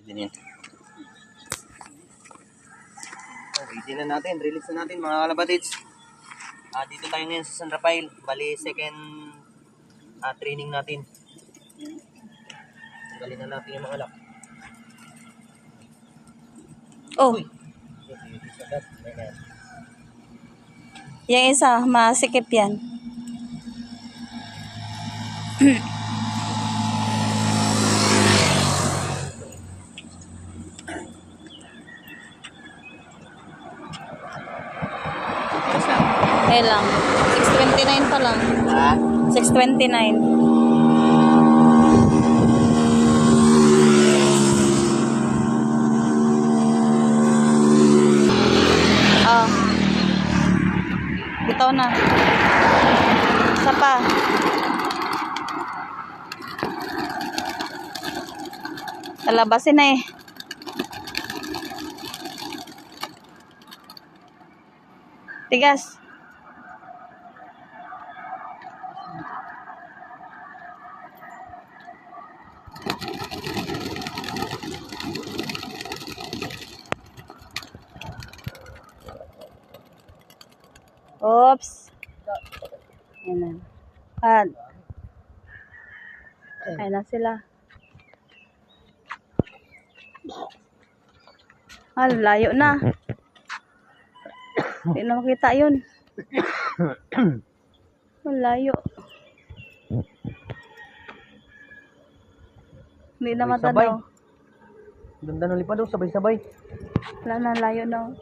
Ganyan. Ready na natin. Release na natin mga kalabatids. Dito tayo ngayon sa San Rafael. Bali, second training natin. Tanggalin na natin yung mga lock. Oh. Yung isa, masikip yan. Eh lang. 629 pa lang. 629. Bitaw na. Isa pa. Lalabasin na eh. Tigas. Oops. Ayan na. Ayan na sila. Layo na. Hindi na makita yun. Layo. Hindi na matanaw. Ganda ng lipad daw, sabay-sabay. Wala na, layo na.